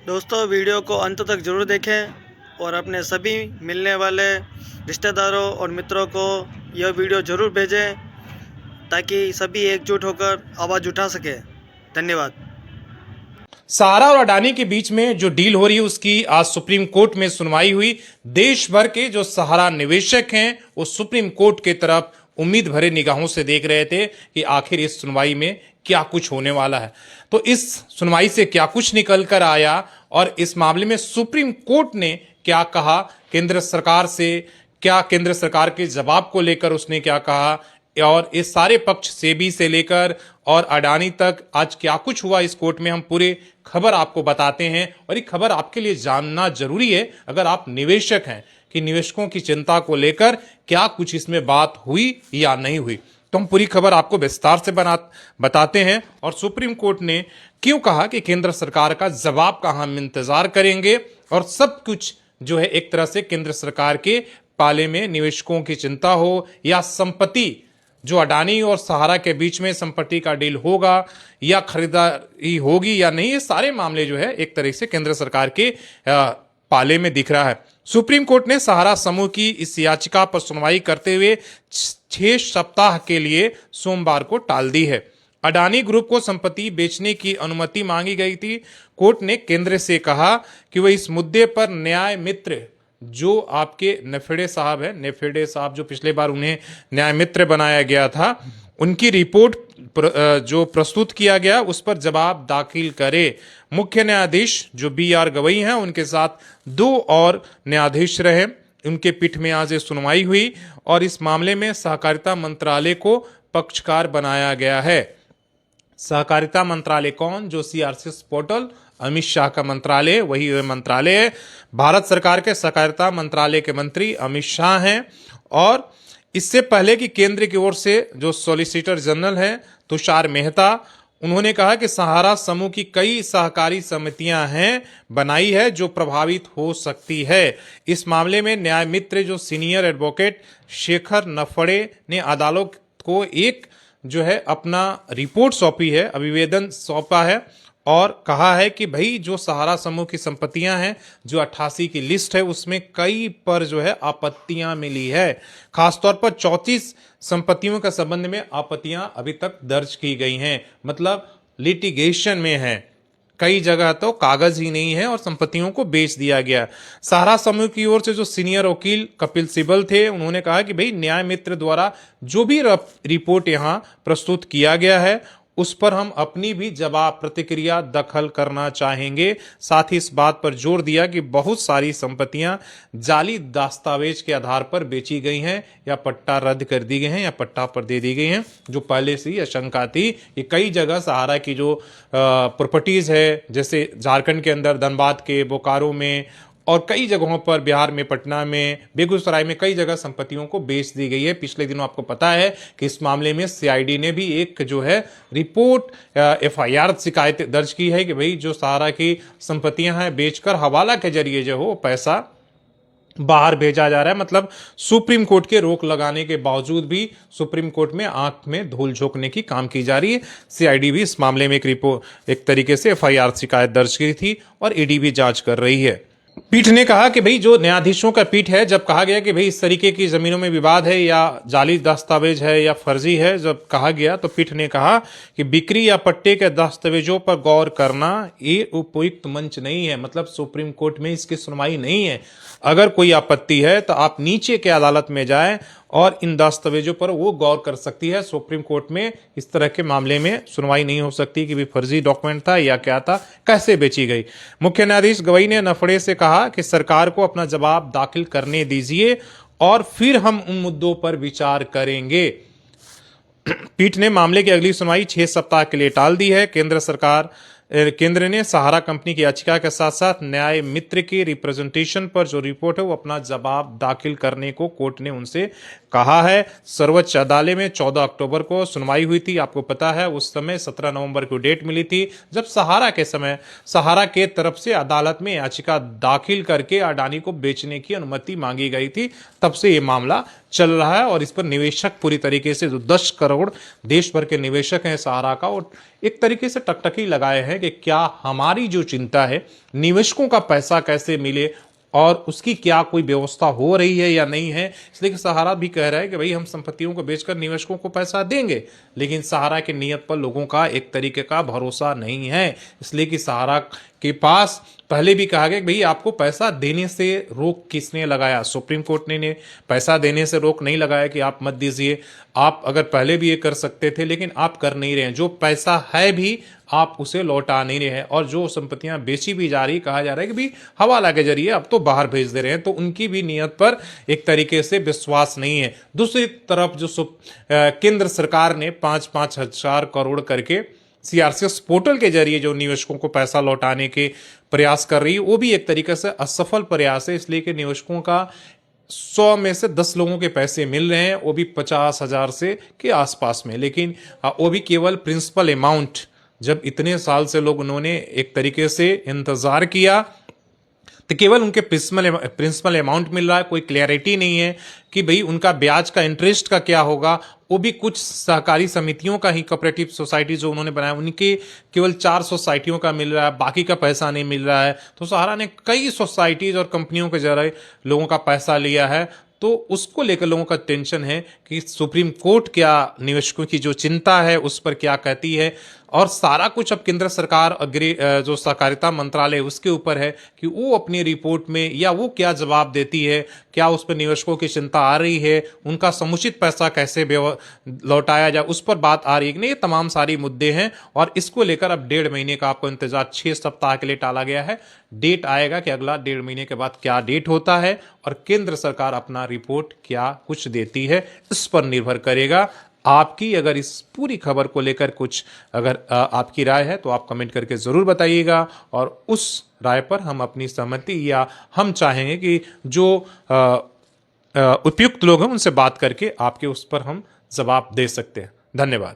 दोस्तों वीडियो को अंत तक ज़रूर देखें और अपने सभी मिलने वाले रिश्तेदारों और मित्रों को यह वीडियो ज़रूर भेजें ताकि सभी एकजुट होकर आवाज़ उठा सके। धन्यवाद। सहारा और अडानी के बीच में जो डील हो रही है उसकी आज सुप्रीम कोर्ट में सुनवाई हुई। देश भर के जो सहारा निवेशक हैं वो सुप्रीम कोर्ट की तरफ उम्मीद भरे निगाहों से देख रहे थे कि आखिर इस सुनवाई में क्या कुछ होने वाला है। तो इस सुनवाई से क्या कुछ निकल कर आया और इस मामले में सुप्रीम कोर्ट ने क्या कहा, केंद्र सरकार से क्या, केंद्र सरकार के जवाब को लेकर उसने क्या कहा, और इस सारे पक्ष सेबी से लेकर और अडानी तक आज क्या कुछ हुआ इस कोर्ट में, हम पूरे खबर आपको बताते हैं। और ये खबर आपके लिए जानना जरूरी है अगर आप निवेशक हैं कि निवेशकों की चिंता को लेकर क्या कुछ इसमें बात हुई या नहीं हुई। तो हम पूरी खबर आपको विस्तार से बताते हैं और सुप्रीम कोर्ट ने क्यों कहा कि केंद्र सरकार का जवाब का हम इंतजार करेंगे, और सब कुछ जो है एक तरह से केंद्र सरकार के पाले में निवेशकों की चिंता हो या संपत्ति जो अडानी और सहारा के बीच में संपत्ति का डील होगा या खरीदारी होगी या नहीं, ये सारे मामले जो है एक तरह से केंद्र सरकार के पाले में दिख रहा है। सुप्रीम कोर्ट ने सहारा समूह की इस याचिका पर सुनवाई करते हुए 6 सप्ताह के लिए सोमवार को टाल दी है। अडानी ग्रुप को संपत्ति बेचने की अनुमति मांगी गई थी। कोर्ट ने केंद्र से कहा कि वह इस मुद्दे पर न्याय मित्र जो आपके नेफेडे साहब जो पिछले बार उन्हें न्याय मित्र बनाया गया था, उनकी रिपोर्ट जो प्रस्तुत किया गया उस पर जवाब दाखिल करे। मुख्य न्यायाधीश जो BR गवई हैं उनके साथ 2 और न्यायाधीश रहे, उनके पीठ में आज सुनवाई हुई और इस मामले में सहकारिता मंत्रालय को पक्षकार बनाया गया है। सहकारिता मंत्रालय कौन? जो CRCS पोर्टल अमित शाह का मंत्रालय, वही मंत्रालय है। भारत सरकार के सहकारिता मंत्रालय के मंत्री अमित शाह हैं। और इससे पहले कि केंद्र की ओर से जो सॉलिसिटर जनरल है तुषार मेहता, उन्होंने कहा कि सहारा समूह की कई सहकारी समितियां हैं बनाई है जो प्रभावित हो सकती है। इस मामले में न्याय मित्र जो सीनियर एडवोकेट शेखर नफड़े ने अदालत को एक जो है अपना रिपोर्ट सौंपी है, अभिवेदन सौंपा है और कहा है कि भाई जो सहारा समूह की संपत्तियां हैं जो 88 की लिस्ट है उसमें कई पर जो है आपत्तियां मिली है। खासतौर पर 34 संपत्तियों के संबंध में आपत्तियां अभी तक दर्ज की गई हैं, मतलब लिटिगेशन में है। कई जगह तो कागज ही नहीं है और संपत्तियों को बेच दिया गया। सहारा समूह की ओर से जो सीनियर वकील कपिल सिब्बल थे, उन्होंने कहा कि भाई न्याय मित्र द्वारा जो भी रिपोर्ट यहां प्रस्तुत किया गया है उस पर हम अपनी भी जवाब प्रतिक्रिया दखल करना चाहेंगे। साथ ही इस बात पर जोर दिया कि बहुत सारी संपत्तियां जाली दस्तावेज के आधार पर बेची गई हैं या पट्टा रद्द कर दी गई हैं या पट्टा पर दे दी गई हैं, जो पहले से ही आशंका थी कि कई जगह सहारा की जो प्रॉपर्टीज है जैसे झारखंड के अंदर धनबाद के बोकारो में और कई जगहों पर बिहार में पटना में बेगूसराय में कई जगह संपत्तियों को बेच दी गई है। पिछले दिनों आपको पता है कि इस मामले में CID ने भी एक जो है रिपोर्ट FIR शिकायत दर्ज की है कि भाई जो सहारा की संपत्तियां हैं बेचकर हवाला के जरिए जो हो पैसा बाहर भेजा जा रहा है। मतलब सुप्रीम कोर्ट के रोक लगाने के बावजूद भी सुप्रीम कोर्ट में आंख में धूल झोंकने की काम की जा रही है। CID भी इस मामले में एक तरीके से FIR शिकायत दर्ज की थी और ED भी जांच कर रही है। पीठ ने कहा कि भाई जो न्यायाधीशों का पीठ है, जब कहा गया कि भाई इस तरीके की जमीनों में विवाद है या जाली दस्तावेज है या फर्जी है, जब कहा गया तो पीठ ने कहा कि बिक्री या पट्टे के दस्तावेजों पर गौर करना ये उपयुक्त मंच नहीं है। मतलब सुप्रीम कोर्ट में इसकी सुनवाई नहीं है। अगर कोई आपत्ति है तो आप नीचे के अदालत में जाएं और इन दस्तावेजों पर वो गौर कर सकती है। सुप्रीम कोर्ट में इस तरह के मामले में सुनवाई नहीं हो सकती कि भी फर्जी डॉक्यूमेंट था या क्या था, कैसे बेची गई। मुख्य न्यायाधीश गवई ने नफड़े से कहा कि सरकार को अपना जवाब दाखिल करने दीजिए और फिर हम उन मुद्दों पर विचार करेंगे। पीठ ने मामले की अगली सुनवाई 6 सप्ताह के लिए टाल दी है। केंद्र ने सहारा कंपनी की याचिका के साथ साथ न्याय मित्र की रिप्रेजेंटेशन पर जो रिपोर्ट है वो अपना जवाब दाखिल करने को कोर्ट ने उनसे कहा है। सर्वोच्च अदालत में 14 अक्टूबर को सुनवाई हुई थी। आपको पता है उस समय 17 नवंबर को डेट मिली थी जब सहारा के तरफ से अदालत में याचिका दाखिल करके अडानी को बेचने की अनुमति मांगी गई थी। तब से ये मामला चल रहा है और इस पर निवेशक पूरी तरीके से जो 10 करोड़ देश भर के निवेशक हैं सहारा का, और एक तरीके से टकटकी लगाए हैं कि क्या हमारी जो चिंता है निवेशकों का पैसा कैसे मिले और उसकी क्या कोई व्यवस्था हो रही है या नहीं है। इसलिए कि सहारा भी कह रहा है कि भाई हम संपत्तियों को बेचकर निवेशकों को पैसा देंगे, लेकिन सहारा की नीयत पर लोगों का एक तरीके का भरोसा नहीं है। इसलिए कि सहारा के पास पहले भी कहा गया कि भाई आपको पैसा देने से रोक किसने लगाया, सुप्रीम कोर्ट ने पैसा देने से रोक नहीं लगाया कि आप मत दीजिए। आप अगर पहले भी ये कर सकते थे, लेकिन आप कर नहीं रहे हैं। जो पैसा है भी आप उसे लौटा नहीं रहे हैं, और जो संपत्तियां बेची भी जा रही, कहा जा रहा है कि भाई हवाला के जरिए अब तो बाहर भेज दे रहे हैं, तो उनकी भी नीयत पर एक तरीके से विश्वास नहीं है। दूसरी तरफ जो केंद्र सरकार ने 5-5 हजार करोड़ करके सीआरसीएस पोर्टल के जरिए जो निवेशकों को पैसा लौटाने के प्रयास कर रही है, वो भी एक तरीके से असफल प्रयास है। इसलिए कि निवेशकों का 100 में से 10 लोगों के पैसे मिल रहे हैं, वो भी 50,000 से के आसपास में, लेकिन वो भी केवल प्रिंसिपल अमाउंट। जब इतने साल से लोग उन्होंने एक तरीके से इंतजार किया तो केवल उनके प्रिंसिपल अमाउंट मिल रहा है, कोई क्लैरिटी नहीं है कि भाई उनका ब्याज का इंटरेस्ट का क्या होगा। वो भी कुछ सहकारी समितियों का ही, कोऑपरेटिव सोसाइटी जो उन्होंने बनाया उनके केवल 4 सोसाइटियों का मिल रहा है, बाकी का पैसा नहीं मिल रहा है। तो सहारा ने कई सोसाइटीज और कंपनियों के जरिए लोगों का पैसा लिया है, तो उसको लेकर लोगों का टेंशन है कि सुप्रीम कोर्ट क्या निवेशकों की जो चिंता है उस पर क्या कहती है। और सारा कुछ अब केंद्र सरकार जो सहकारिता मंत्रालय उसके ऊपर है कि वो अपनी रिपोर्ट में या वो क्या जवाब देती है, क्या उस पर निवेशकों की चिंता आ रही है, उनका समुचित पैसा कैसे लौटाया जाए, उस पर बात आ रही है कि नहीं। ये तमाम सारी मुद्दे हैं और इसको लेकर अब 1.5 महीने का आपको इंतजार 6 सप्ताह के लिए टाला गया है। डेट आएगा कि अगला 1.5 महीने के बाद क्या डेट होता है और केंद्र सरकार अपना रिपोर्ट क्या कुछ देती है, इस पर निर्भर करेगा। आपकी अगर इस पूरी खबर को लेकर कुछ अगर आपकी राय है तो आप कमेंट करके ज़रूर बताइएगा, और उस राय पर हम अपनी सहमति या हम चाहेंगे कि जो उपयुक्त लोग हैं उनसे बात करके आपके उस पर हम जवाब दे सकते हैं। धन्यवाद।